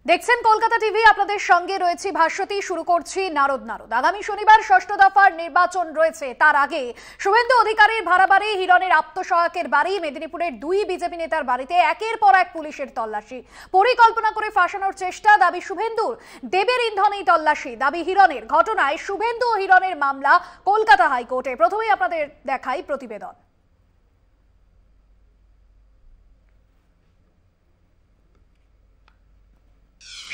দেখছেন কলকাতা টিভি, আপনাদের সঙ্গে রয়েছে ভাস্বতী। শুরু করছি নারদ। আগামী শনিবার ষষ্ঠ দফার নির্বাচন রয়েছে। তার আগে শুভেন্দু অধিকারীর ভাড়া বাড়ি, হিরণের আত্মসহায়কের বাড়ি, মেদিনীপুরের দুই বিজেপি নেতার বাড়িতে একের পর এক পুলিশের তল্লাশি। পরিকল্পনা করে ফাঁসানোর চেষ্টা, দাবি শুভেন্দুর। দেবের ইন্ধনেই তল্লাশি, দাবি হিরণের। ঘটনায় শুভেন্দু ও হিরণের মামলা কলকাতা হাইকোর্টে। প্রথমেই আপনাদের দেখাই প্রতিবেদন।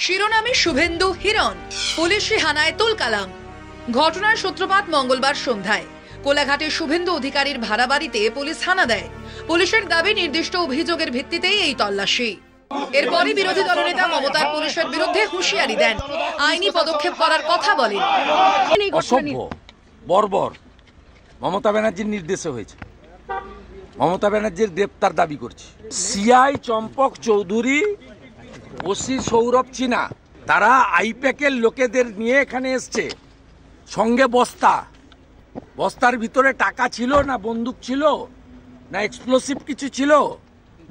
শিরোনামে শুভেন্দু হিরণ, পুলিশি হানায় তুলকালাম। ঘটনার সূত্রপাত মঙ্গলবার সন্ধ্যায়। কোলাঘাটে শুভেন্দু অধিকারীর ভাড়া বাড়িতে পুলিশ হানা দেয়। পুলিশের দাবি, নির্দিষ্ট অভিযোগের ভিত্তিতেই এই তল্লাশি। এরপরই বিরোধী দলনেতা মমতার পুলিশের বিরুদ্ধে হুঁশিয়ারি দেন, আইনি পদক্ষেপ করার কথা বলেন। অসভ্য, বর্বর মমতা ব্যানার্জির নির্দেশে হয়েছে। মমতা ব্যানার্জির গ্রেপ্তার দাবি করছে। সিআই চম্পক চৌধুরী, ওসি সৌরভ চিনা, তারা আইপ্যাকের লোকেদের নিয়ে এখানে এসছে। সঙ্গে বস্তার ভিতরে টাকা ছিল না, বন্দুক ছিল না, এক্সপ্লোসিভ কিছু ছিল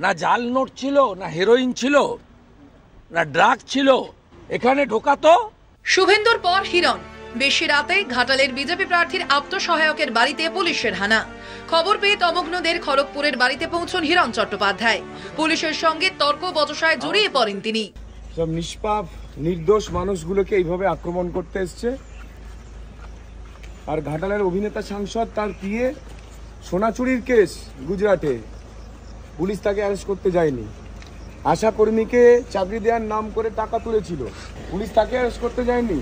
না, জাল নোট ছিল না, হেরোইন ছিল না, ড্রাগ ছিল। এখানে ঢোকাতো। শুভেন্দুর পর হিরণ। বেশি রাতে ঘাটালের বিজেপি প্রার্থীর আত্মসহায়কের বাড়িতে পুলিশের হানা। খবর পেয়ে তমগ্নদের খড়গপুরের বাড়িতে পৌঁছন হিরণ চট্টোপাধ্যায়। পুলিশের সঙ্গে তর্ক বচসায় জড়িয়ে পড়েন তিনি। সব নিষ্পাপ নির্দোষ মানুষগুলোকে এইভাবে আক্রমণ করতে এসছে। আর ঘাটালের অভিনেতা সাংসদ, তার পিএ, সোনা চুরির কেস গুজরাটে, পুলিশ তাকে অ্যারেস্ট করতে যায়নি। আশা কর্মীকে চাকরি দেওয়ার নাম করে টাকা তুলেছিল, পুলিশ তাকে অ্যারেস্ট করতে যায়নি।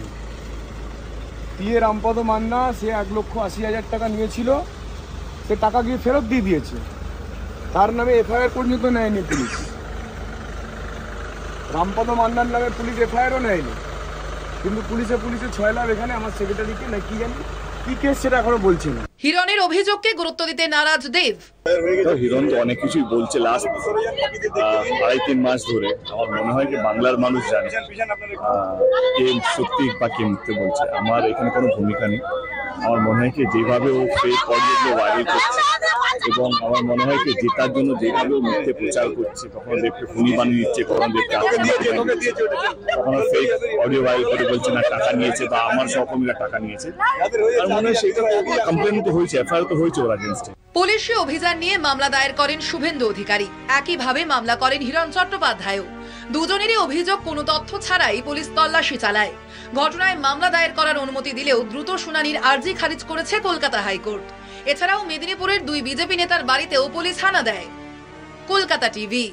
পিএ রামপদ মান্না, সে 1,80,000 টাকা নিয়েছিল, সে টাকা গিয়ে ফেরত দিয়ে দিয়েছে। তার নামে এফআইআর পর্যন্ত নেয়নি পুলিশ। রামপদ মান্নার নামে পুলিশ এফআইআরও নেয়নি, কিন্তু পুলিশে 6 লাখ এখানে আমার সেক্রেটারিকে না কি জানি কি কেস, সেটা এখনো বলছে না। হিরণের অভিযোগকে গুরুত্ব দিতে নারাজ দেব। হিরণ তো অনেক কিছুই বলছে লাস্ট 2.5-3 মাস ধরে। আমার মনে হয় কি বাংলার মানুষ জানে কে সত্যি বা কে মিথ্যে বলছে। আমার এখানে কোনো ভূমিকা নেই। আমার মনে হয় কি যেভাবে ও ফেক অডিওগুলো ভাইরাল করছে, এবং আমার মনে হয় কি জেতার জন্য যেভাবে ও মিথ্যে প্রচার করছে, কখনো দেবকে খুনি বানিয়ে দিচ্ছে, কখনো দেবকে কখনো ফেক অডিও ভাইরাল করে বলছে না টাকা নিয়েছে বা আমার সহকর্মীরা টাকা নিয়েছে। আর মনে হয় সেটা কমপ্লেন তো হয়েছে, এফআইআর তো হয়েছে ওর এগেইনস্টে। পুলিশি অভিযান নিয়ে মামলা দায়ের করেন শুভেন্দু অধিকারী। একইভাবে মামলা করেন হিরণ চট্টোপাধ্যায়ও। দুজনেরই অভিযোগ, কোনো তথ্য ছাড়াই পুলিশ তল্লাশি চালায়। ঘটনায় মামলা দায়ের করার অনুমতি দিলেও দ্রুত শুনানির আর্জি খারিজ করেছে কলকাতা হাইকোর্ট। এছাড়াও মেদিনীপুরের দুই বিজেপি নেতার বাড়িতেও পুলিশ হানা দেয়। কলকাতা টিভি।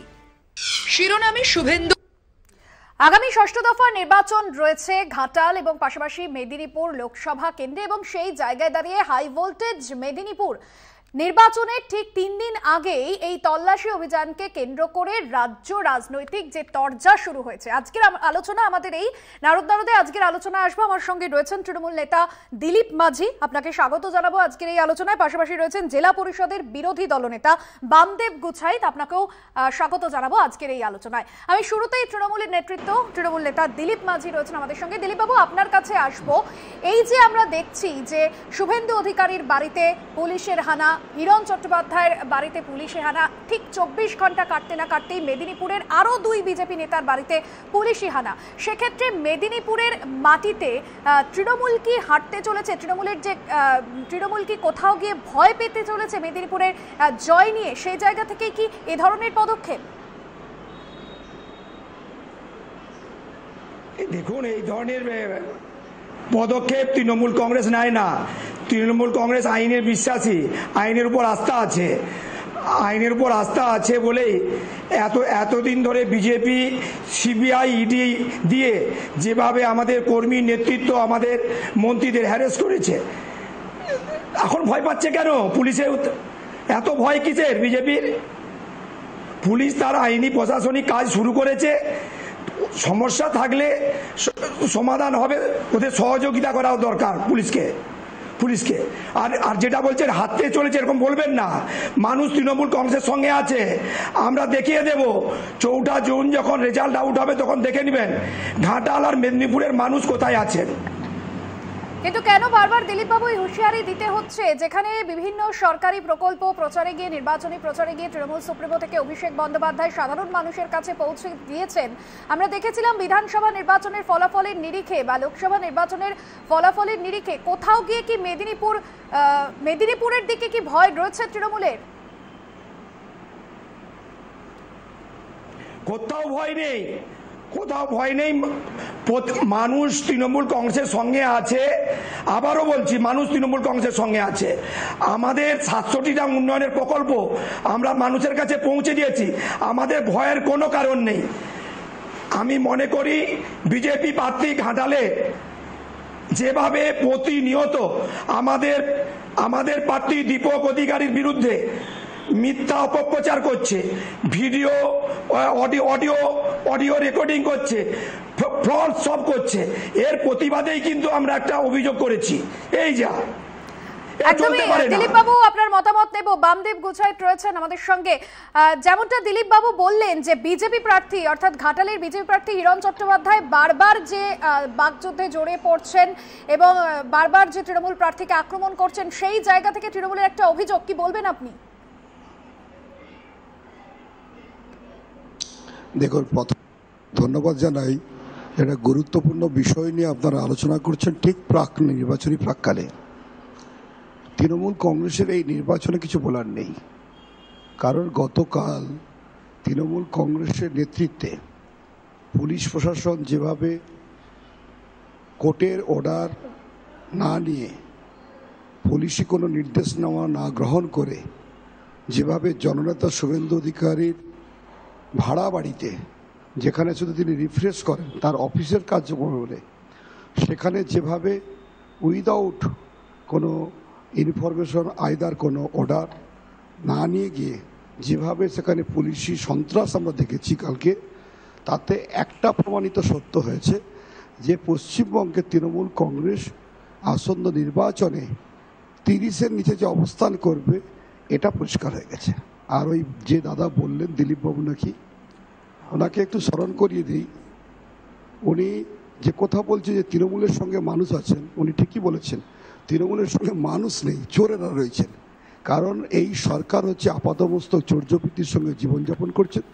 শিরোনামে শুভেন্দু। আগামী ষষ্ঠ দফার নির্বাচন রয়েছে ঘাটাল এবং পাশাপাশি মেদিনীপুর লোকসভা কেন্দ্রে, এবং সেই জায়গায় দাঁড়িয়ে হাই ভোল্টেজ মেদিনীপুর নির্বাচনের ঠিক 3 দিন আগেই এই তল্লাশি অভিযানকে কেন্দ্র করে রাজ্য রাজনৈতিক যে তরজা শুরু হয়েছে। আজকের আলোচনা, আমাদের এই নারদে আজকের আলোচনা আসবো। আমার সঙ্গে রয়েছেন তৃণমূল নেতা দিলীপ মাঝি, আপনাকে স্বাগত জানাবো আজকের এই আলোচনায়। পাশাপাশি রয়েছেন জেলা পরিষদের বিরোধী দলনেতা বামদেব গুছাইত, আপনাকেও স্বাগত জানাবো আজকের এই আলোচনায়। আমি শুরুতেই তৃণমূলের তৃণমূল নেতা দিলীপ মাঝি রয়েছেন আমাদের সঙ্গে। দিলীপবাবু, আপনার কাছে আসবো। এই যে আমরা দেখছি যে শুভেন্দু অধিকারীর বাড়িতে পুলিশের হানা, হিরণ চট্টোপাধ্যায়ের বাড়িতে পুলিশে হানা, ঠিক 24 ঘন্টা কাটতে না কাটতেই মেদিনীপুরের আরো দুই বিজেপি নেতার বাড়িতে পুলিশি হানা। সেক্ষেত্রে মেদিনীপুরের মাটিতে তৃণমূল কি হাঁটতে চলেছে? তৃণমূল কি কোথাও গিয়ে ভয় পেতে চলেছে মেদিনীপুরের জয় নিয়ে? সেই জায়গা থেকে কি এ ধরনের পদক্ষেপ? দেখুন, এই ধরনের পদক্ষেপ তৃণমূল কংগ্রেস নেয় না। তৃণমূল কংগ্রেস আইনের বিশ্বাসী, আইনের উপর আস্থা আছে। আইনের উপর আস্থা আছে বলেই এতদিন ধরে বিজেপি, সিবিআই, ইডি দিয়ে যেভাবে আমাদের কর্মী নেতৃত্ব, আমাদের মন্ত্রীদের হ্যারেস করেছে। এখন ভয় পাচ্ছে কেন? পুলিশের এত ভয় কিসের বিজেপির? পুলিশ তার আইনি প্রশাসনিক কাজ শুরু করেছে। সমস্যা থাকলে সমাধান হবে, ওদের সহযোগিতা করা দরকার পুলিশকে। আর যেটা বলছেন হাতে চলেছে, এরকম বলবেন না। মানুষ তৃণমূল কংগ্রেসের সঙ্গে আছে, আমরা দেখিয়ে দেব। 4 জুন যখন রেজাল্ট আউট হবে তখন দেখে নেবেন ঘাটাল আর মেদিনীপুরের মানুষ কোথায় আছেন। কিন্তু কেন বারবার দিলীপবাবু হুঁশিয়ারি দিতে হচ্ছে, যেখানে বিভিন্ন সরকারি প্রকল্প প্রচারে গিয়ে, নির্বাচনী প্রচারে গিয়ে তৃণমূল সুপ্রিমো থেকে অভিষেক বন্দ্যোপাধ্যায় সাধারণ মানুষের কাছে পৌঁছে দিয়েছেন। আমরা দেখেছিলাম বিধানসভা নির্বাচনের ফলাফলের নিরিখে বা লোকসভা নির্বাচনের ফলাফলের নিরিখে কোথাও গিয়ে কি মেদিনীপুরের দিকে কি ভয় রয়েছে তৃণমূলের? কোথাও ভয় নেই, কোথাও ভয় নেই। মানুষ তৃণমূল কংগ্রেসের সঙ্গে আছে। আবারও বলছি, মানুষ তৃণমূল কংগ্রেসের সঙ্গে আছে। আমাদের 700টা উন্নয়নের প্রকল্প আমরা মানুষের কাছে পৌঁছে দিয়েছি। আমাদের ভয়ের কোনো কারণ নেই। আমি মনে করি বিজেপি প্রার্থী ঘাটালে যেভাবে প্রতিনিয়ত আমাদের প্রার্থী দীপক অধিকারীর বিরুদ্ধে মিথ্যা অপপ্রচার করছে, ভিডিও অডিও রেকর্ডিং করছে, ফ্রড সব করছে, এর প্রতিবাদেই কিন্তু আমরা একটা অভিযোগ করেছি। এই যা দিলীপ বাবু, আপনার মতামত নেব। বামদেব গুছাইত রয়েছেন আমাদের সঙ্গে। যেমনটা দিলীপ বাবু বললেন যে বিজেপি প্রার্থী অর্থাৎ ঘাটালের বিজেপি প্রার্থী হিরণ চট্টোপাধ্যায় বারবার যে বাকযুদ্ধে জড়িয়ে পড়ছেন এবং বারবার যে তৃণমূল প্রার্থীকে আক্রমণ করছেন, সেই জায়গা থেকে তৃণমূলের একটা অভিযোগ, কি বলবেন আপনি? দেখুন, ধন্যবাদ জানাই। একটা গুরুত্বপূর্ণ বিষয় নিয়ে আপনারা আলোচনা করছেন ঠিক নির্বাচনী প্রাককালে। তৃণমূল কংগ্রেসের এই নির্বাচনে কিছু বলার নেই, কারণ গতকাল তৃণমূল কংগ্রেসের নেতৃত্বে পুলিশ প্রশাসন যেভাবে কোর্টের অর্ডার না নিয়ে, পুলিশি কোনো নির্দেশনামা না গ্রহণ করে, যেভাবে জননেতা শুভেন্দু অধিকারীর ভাড়া বাড়িতে, যেখানে শুধু তিনি রিফ্রেশ করেন তার অফিসের কার্যক্রম বলে, সেখানে যেভাবে উইদাউট কোনো ইনফরমেশন আইদার কোনো অর্ডার না নিয়ে গিয়ে যেভাবে সেখানে পুলিশি সন্ত্রাস আমরা দেখেছি কালকে, তাতে একটা প্রমাণিত সত্য হয়েছে যে পশ্চিমবঙ্গের তৃণমূল কংগ্রেস আসন্ন নির্বাচনে 30-এর নিচে যে অবস্থান করবে এটা পরিষ্কার হয়ে গেছে। আর ওই যে দাদা বললেন দিলীপবাবু নাকি, ওনাকে একটু স্মরণ করিয়ে দিই। উনি যে কথা বলছে যে তৃণমূলের সঙ্গে মানুষ আছেন, উনি ঠিকই বলেছেন। তৃণমূলের সঙ্গে মানুষ নেই, চোরেরা রয়েছেন। কারণ এই সরকার হচ্ছে আপাতমস্তক চৌর্যবৃত্তির সঙ্গে জীবনযাপন করছেন।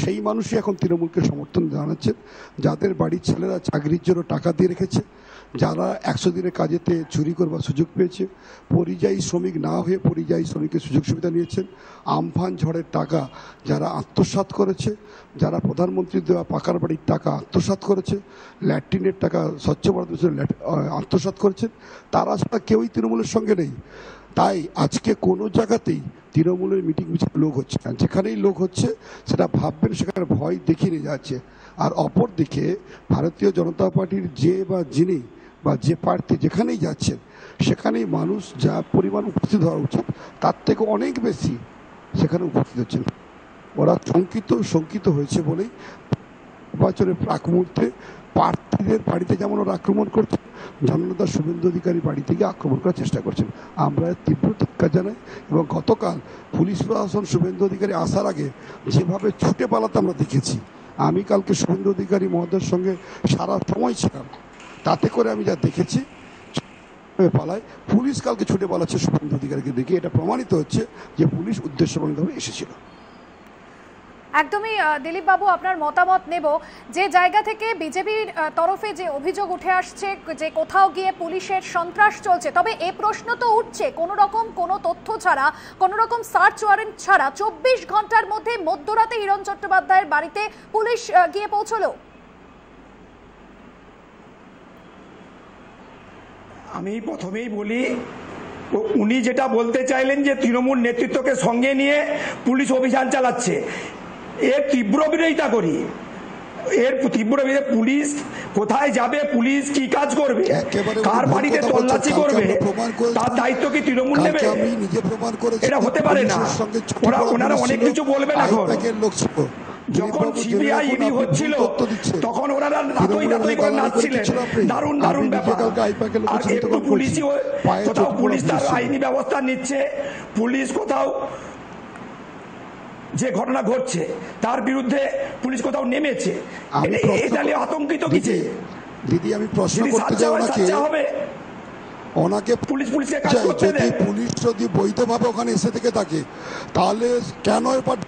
সেই মানুষই এখন তৃণমূলকে সমর্থন জানাচ্ছেন, যাদের বাড়ির ছেলেরা চাকরির জন্য টাকা দিয়ে রেখেছে, যারা 100 দিনের কাজেতে চুরি করবার সুযোগ পেয়েছে, পরিযায়ী শ্রমিক না হয়ে পরিযায়ী শ্রমিকের সুযোগ সুবিধা নিয়েছেন, আমফান ঝড়ের টাকা যারা আত্মসাৎ করেছে, যারা প্রধানমন্ত্রী দেওয়া পাকার বাড়ির টাকা আত্মসাৎ করেছে, ল্যাট্রিনের টাকা স্বচ্ছ ভারত মিশনের আত্মসাৎ করেছেন, তারা ছাড়া কেউই তৃণমূলের সঙ্গে নেই। তাই আজকে কোনো জায়গাতেই তৃণমূলের মিটিং মিছিল লোক হচ্ছে না। যেখানেই লোক হচ্ছে সেটা ভাববেন সেখানে ভয় দেখিয়ে নিয়ে যাচ্ছে। আর অপর দিকে ভারতীয় জনতা পার্টির যে বা যিনি বা যে প্রার্থী যেখানেই যাচ্ছেন, সেখানেই মানুষ যা পরিমাণ উপস্থিত হওয়া উচিত তার থেকে অনেক বেশি সেখানে উপস্থিত হচ্ছেন। ওরা শঙ্কিত হয়েছে বলেই নির্বাচনের প্রাক মুহূর্তে প্রার্থীদের বাড়িতে যেমন ওরা আক্রমণ করছে, জননেতা শুভেন্দু অধিকারী বাড়ি থেকে আক্রমণ করার চেষ্টা করছেন। আমরা তীব্র ধিক্কার জানাই এবং গতকাল পুলিশ প্রশাসন শুভেন্দু অধিকারী আসার আগে যেভাবে ছুটে পালাতে আমরা দেখেছি, আমি কালকে শুভেন্দু অধিকারী মহোদয়ের সঙ্গে সারা সময় ছিলাম, তাতে করে আমি যা দেখেছি পালায়, পুলিশ কালকে ছুটে পালাচ্ছে শুভেন্দু অধিকারীকে দেখে, এটা প্রমাণিত হচ্ছে যে পুলিশ উদ্দেশ্যমূলকভাবে এসেছিল। একদমই দিলীপ বাবু, আপনার মতামত নেব। যে জায়গা থেকে বিজেপির তরফে যে অভিযোগ উঠে আসছে যে কোথাও গিয়ে পুলিশের সন্ত্রাস চলছে, তবে এ প্রশ্ন তো উঠছে কোনো রকম কোনো তথ্য ছাড়া, কোনো রকম সার্চ ওয়ারেন্ট ছাড়া 24 ঘন্টার মধ্যে মধ্যরাতে হিরণ চট্টোপাধ্যায়ের বাড়িতে পুলিশ গিয়ে পৌঁছলো। আমি প্রথমেই বলি, উনি যেটা বলতে চাইলেন যে তৃণমূল নেতৃত্বকে সঙ্গে নিয়ে পুলিশ অভিযান চালাচ্ছে, এর তীব্র বিরোধিতা করি। পুলিশ কোথায় যাবে, পুলিশ কি কাজ করবে, কার বাড়িতে তল্লাশি করবে, তার দায়িত্ব কি তৃণমূল নেবে? এটা হতে পারে না। ওনারা অনেক কিছু বলবেন। এখন যখন সিবিআই ইডি হচ্ছিল তখন ওনারা রাতই করে নাচছিলেন, দারুণ দারুণ ব্যাপার। আর একটু পুলিশই কোথাও পুলিশ তার আইনি ব্যবস্থা নিচ্ছে, পুলিশ কোথাও যে ঘটনা ঘটছে তার বিরুদ্ধে পুলিশ কোথাও নেমেছে, এটা নিয়ে আতঙ্কিত কিছু দিদি। আমি প্রশ্ন করতে যাওয়া হবে ওনাকে পুলিশকে কাজ করতে যদি দেয়। পুলিশ যদি বৈধভাবে ওখানে এসে থেকে থাকে তাহলে কেন এবার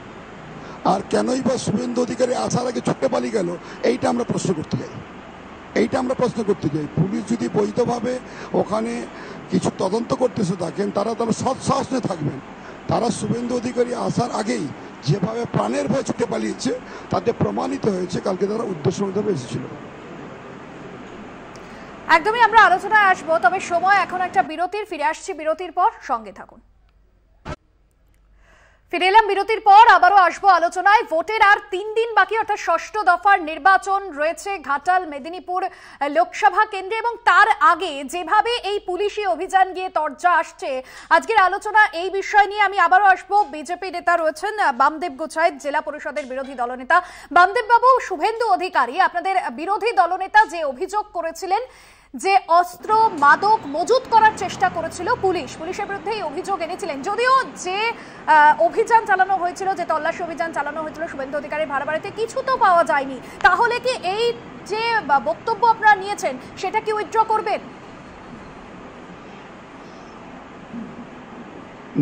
আর কেনই বা শুভেন্দু অধিকারী আসার আগে ছুটে পালিয়ে গেল, এইটা আমরা প্রশ্ন করতে চাই। পুলিশ যদি বৈধভাবে ওখানে কিছু তদন্ত করতেছে থাকেন, তারা সৎ সাহস নিয়ে থাকবেন। তারা শুভেন্দু অধিকারী আসার আগেই যেভাবে প্রাণের ভয় ছুটে পালিয়েছে তাতে প্রমাণিত হয়েছে কালকে তারা উদ্দেশ্যভাবে এসেছিল। একদমই আমরা আলোচনায় আসবো, তবে সময় এখন একটা বিরতির। ফিরে আসছি বিরতির পর, সঙ্গে থাকুন। ফিরে এলাম বিরতির পর, আবারও আসবো আলোচনায়। ভোটের আর 3 দিন বাকি, অর্থাৎ 6ষ্ঠ দফার নির্বাচন রয়েছে ঘাটাল মেদিনীপুর লোকসভা কেন্দ্রে, এবং তার আগে যেভাবে এই পুলিশি অভিযান গিয়ে তরজা আসছে, আজকের আলোচনা এই বিষয় নিয়ে। আমি আবারও আসবো, বিজেপি নেতা রয়েছেন বামদেব গোছাইত, জেলা পরিষদের বিরোধী দলনেতা। বামদেব বাবু, শুভেন্দু অধিকারী আপনাদের বিরোধী দলনেতা যে অভিযোগ করেছিলেন যে অস্ত্র মাদক মজুত করার চেষ্টা করেছিল পুলিশের বিরুদ্ধে এই অভিযোগ এনেছিলেন। যদিও যে অভিযান চালানো হয়েছিল, যে তল্লাশি অভিযান চালানো হয়েছিল শুভেন্দু অধিকারীর ভাড়া বাড়িতে, কিছু তো পাওয়া যায়নি। তাহলে কি এই যে বক্তব্য আপনারা নিয়েছেন সেটা কি উইথড্র করবেন?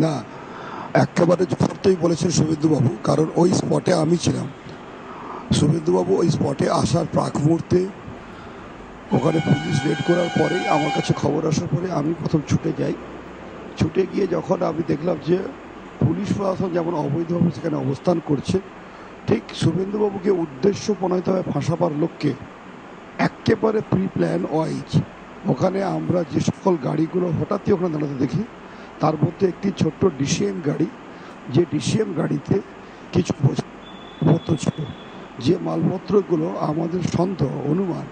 না, একেবারে যথার্থই বলেছেন শুভেন্দুবাবু, কারণ ওই স্পটে আমি ছিলাম। শুভেন্দুবাবু ওই স্পটে আসার প্রাক মুহূর্তে ওখানে পুলিশ রেড করার পরেই আমার কাছে খবর আসার পরে আমি প্রথম ছুটে গিয়ে যখন আমি দেখলাম যে পুলিশ প্রশাসন যেমন অবৈধভাবে সেখানে অবস্থান করছে, ঠিক শুভেন্দুবাবুকে উদ্দেশ্য প্রণীতভাবে ফাঁসাবার লক্ষ্যে একেবারে প্রি প্ল্যান ওয়াইজ ওখানে আমরা যে সকল গাড়িগুলো হঠাৎই ওখানে দাঁড়াতে দেখি, তার মধ্যে একটি ছোট্ট ডিসিএম গাড়ি, যে ডিসিএম গাড়িতে কিছু মালপত্র ছিল, যে মালপত্রগুলো আমাদের সন্দেহ অনুমান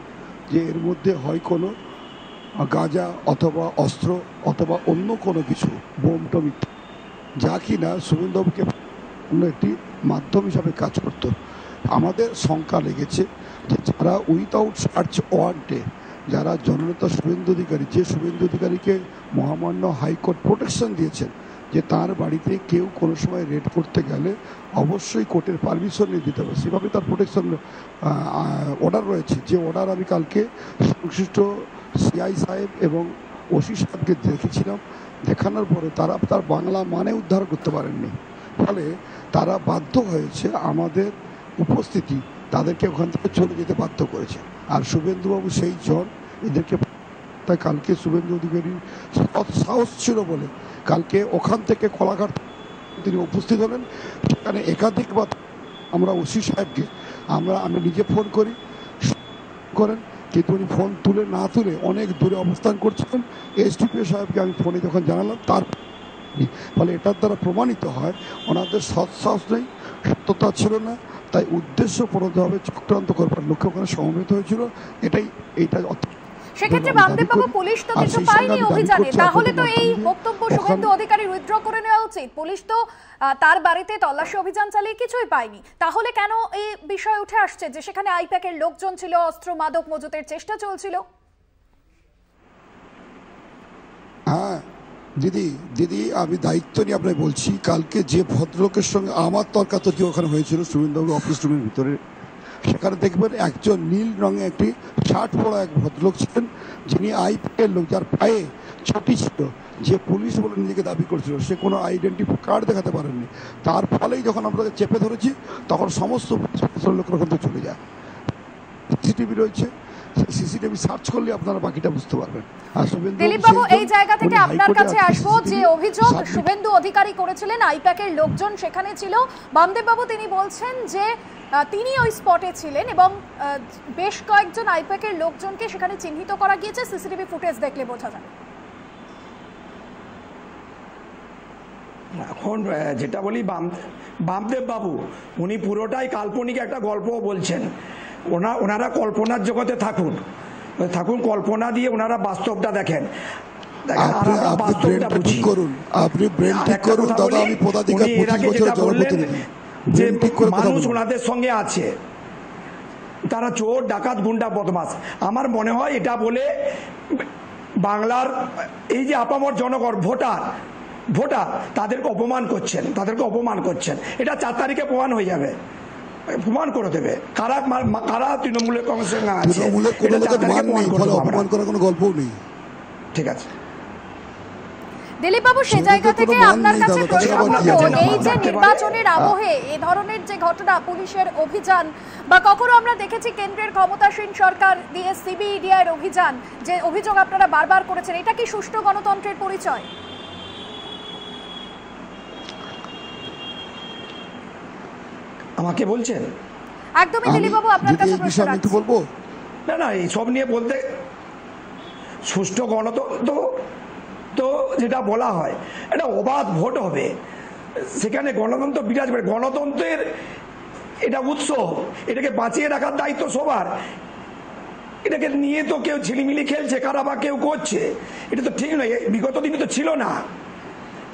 যে এর মধ্যে হয় কোনো গাঁজা অথবা অস্ত্র অথবা অন্য কোনো কিছু, বোম টম, যা কিনা শুভেন্দুবাবুকে অন্য একটি মাধ্যম হিসাবে কাজ করত। আমাদের শঙ্কা লেগেছে যে যারা উইথাউট সার্চ ওয়ারেন্টে, যারা জননেতা শুভেন্দু অধিকারী, যে শুভেন্দু অধিকারীকে মহামান্য হাইকোর্ট প্রোটেকশন দিয়েছেন যে তার বাড়িতে কেউ কোনো সময় রেড করতে গেলে অবশ্যই কোর্টের পারমিশন নিয়ে দিতে হবে, সেভাবে তার প্রোটেকশন অর্ডার রয়েছে। যে অর্ডার আমি কালকে সংশ্লিষ্ট সিআই সাহেব এবং ওসি সাহেবকে দেখেছিলাম, দেখানোর পরে তারা তার বাংলা মানে উদ্ধার করতে পারেননি, ফলে তারা বাধ্য হয়েছে আমাদের উপস্থিতি তাদেরকে ওখান থেকে চলে যেতে বাধ্য করেছে। আর শুভেন্দুবাবু সেই জন এদেরকে, তাই কালকে শুভেন্দু অধিকারীর সাহস ছিল বলে কালকে ওখান থেকে কোলাঘাট তিনি উপস্থিত হলেন। সেখানে একাধিকবার আমরা ওসি সাহেবকে আমি নিজে ফোন করেন, কিন্তু উনি ফোন না তুলে অনেক দূরে অবস্থান করছিলেন। এসডিপিও সাহেবকে আমি ফোনে যখন জানালাম, তার ফলে এটার দ্বারা প্রমাণিত হয় ওনাদের সৎসাহস নেই, সত্যতা ছিল না, তাই উদ্দেশ্য প্রণোদিতভাবে চক্রান্ত করবার লক্ষ্যে ওখানে সমবেত হয়েছিল। এইটা সেক্ষেত্রে বামদেব বাবু, পুলিশ তো কিছু পায়নি অভিযানে, তাহলে তো এই বক্তব্য শুভেন্দু অধিকারী উইথড্র করে নেওয়া উচিত। পুলিশ তো তার বাড়িতে তল্লাশি অভিযান চালিয়ে কিছুই পায়নি, তাহলে কেন এই বিষয় উঠে আসছে যে সেখানে আইপ্যাকের লোকজন ছিল, অস্ত্র মাদক মজুতের চেষ্টা চলছিল? হ্যাঁ দিদি, আমি দায়িত্ব নিয়ে আপনাকে বলছি, কালকে যে ভদ্রলোকের সঙ্গে আমার তর্কাতর্কি ওখানে হয়েছিল শুভেন্দুবাবুর অফিস রুমের ভিতরে, সেখানে দেখবেন একজন নীল রঙে একটি শার্ট পরা এক ভদ্রলোক ছিলেন, যিনি আইপ্যাকের লোক, যার পায়ে ছুটি ছিল, যে পুলিশ বলে নিজেকে দাবি করছিল, সে কোনো আইডেন্টি কার্ড দেখাতে পারেননি। তার ফলেই যখন আমরা চেপে ধরেছি তখন সমস্ত লোকের ওখান থেকে চলে যায়। সিসিটিভি রয়েছে, সিসিটিভি সার্চ করলে আপনারা বাকিটা বুঝতে পারবেন। আর দিলীপ বাবু, এই জায়গা থেকে আপনার কাছে আসবো, যে অভিযোগ শুভেন্দু অধিকারী করেছিলেন আইপ্যাকের লোকজন সেখানে ছিল, বামদেব বাবু তিনি বলছেন যে তিনি ওই স্পটে ছিলেন এবং বেশ কয়েকজন আইপ্যাকের লোকজনকে সেখানে চিহ্নিত করা গিয়েছে, সিসিটিভি ফুটেজ দেখলে বোঝা যায়। এখন যেটা বলি, বামদেব বাবু উনি পুরোটাই কাল্পনিক একটা গল্প বলছেন। ওনারা কল্পনার জগতে থাকুন, কল্পনা দিয়ে ওনারা বাস্তবটা দেখেন। যে মানুষ ওনাদের সঙ্গে আছে তারা চোর, ডাকাত, গুন্ডা, বদমাশ। আমার মনে হয় এটা বলে বাংলার এই যে আপামর জনগণ ভোটার তাদেরকে অপমান করছেন। এটা 4 তারিখে প্রমাণ হয়ে যাবে, প্রমাণ করে দেবে কারা তৃণমূলের কংগ্রেসের সঙ্গে আছে। অপমান করার কোনো গল্পও নেই। ঠিক আছে, দিলীপ বাবু, সেই জায়গা থেকে আপনার কাছে প্রশ্ন করব, এই যে নির্বাচনের আবহে এ ধরনের যে ঘটনা, পুলিশের অভিযান বা কখনো আমরা দেখেছি কেন্দ্রের ক্ষমতাসীন সরকার দিয়ে সিবিআইডির অভিযান, যে অভিযোগ আপনারা বারবার করেছেন, এটা কি সুষ্ঠু গণতন্ত্রের পরিচয়? আমাকে বলছেন? একদমই দিলীপ বাবু, আপনার কাছে প্রশ্ন রাখছি। বলবো না এইসব নিয়ে বলতে, সুষ্ঠু গণতন্ত্র তো যেটা বলা হয় এটা অবাধ ভোট হবে, সেখানে গণতন্ত্র বিরাজ করে। গণতন্ত্রের এটা উৎসব, এটাকে বাঁচিয়ে রাখার দায়িত্ব সবার। এটাকে নিয়ে তো কেউ ঝিলিমিলি খেলছে, কারা বা কেউ করছে, এটা তো ঠিক নয়। বিগত দিনে তো ছিল না,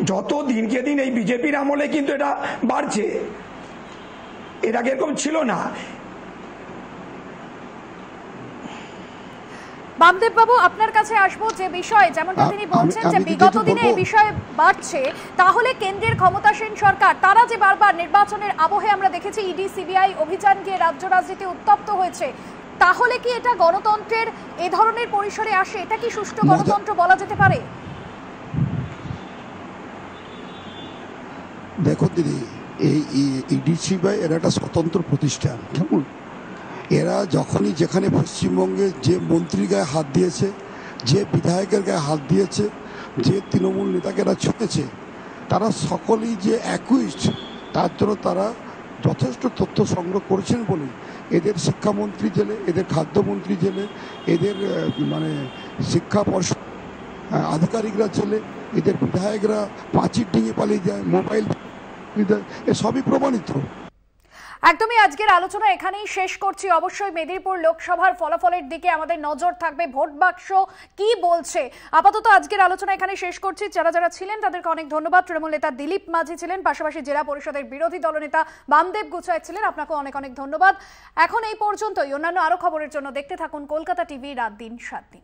যত দিনকে দিন এই বিজেপির আমলে কিন্তু এটা বাড়ছে, এর আগে এরকম ছিল না। বামদেব বাবু, আপনার কাছে আসবো, যে বিষয় যেমনটা তিনি বলছেন যে বিগত দিনে এই বিষয়ে বাড়ছে, তাহলে কেন্দ্রের ক্ষমতাসীন সরকার তারা যে বারবার নির্বাচনের আবহে আমরা দেখেছি ইডি সিবিআই অভিযান গিয়ে রাজ্য রাজনীতি উত্তপ্ত হয়েছে, তাহলে কি এটা গণতন্ত্রের এ ধরনের পরিসরে আসে? এটা কি সুষ্ঠু গণতন্ত্র বলা যেতে পারে? দেখো দিদি, এই ইডি সিবিআই এরা একটা স্বতন্ত্র প্রতিষ্ঠান, কেমন? এরা যখনই যেখানে পশ্চিমবঙ্গে যে মন্ত্রীর গায়ে হাত দিয়েছে, যে বিধায়কের গায়ে হাত দিয়েছে, যে তৃণমূল নেতাকে এরা ছুঁয়েছে, তারা সকলেই যে অ্যাকুইজড, তার জন্য তারা যথেষ্ট তথ্য সংগ্রহ করেছেন বলে এদের শিক্ষামন্ত্রী জেলে, এদের খাদ্যমন্ত্রী জেলে, এদের মানে শিক্ষা পর্ষদ আধিকারিকরা জেলে, এদের বিধায়করা পাঁচির ডিঙে পালিয়ে যায়, মোবাইল সবই প্রমাণিত। একদমই আজকের আলোচনা এখানেই শেষ করছি। অবশ্যই মেদিনীপুর লোকসভার ফলাফলের দিকে আমাদের নজর থাকবে, ভোট বাক্স কি বলছে। আপাতত আজকের আলোচনা এখানে শেষ করছি। যারা যারা ছিলেন তাদেরকে অনেক ধন্যবাদ। তৃণমূল নেতা দিলীপ মাঝি ছিলেন, পাশাপাশি জেলা পরিষদের বিরোধী দলনেতা বামদেব গুচাই ছিলেন, আপনাকে অনেক অনেক ধন্যবাদ। এখন এই পর্যন্তই। অন্যান্য আরো খবরের জন্য দেখতে থাকুন কলকাতা টিভি রাত দিন 7 দিন।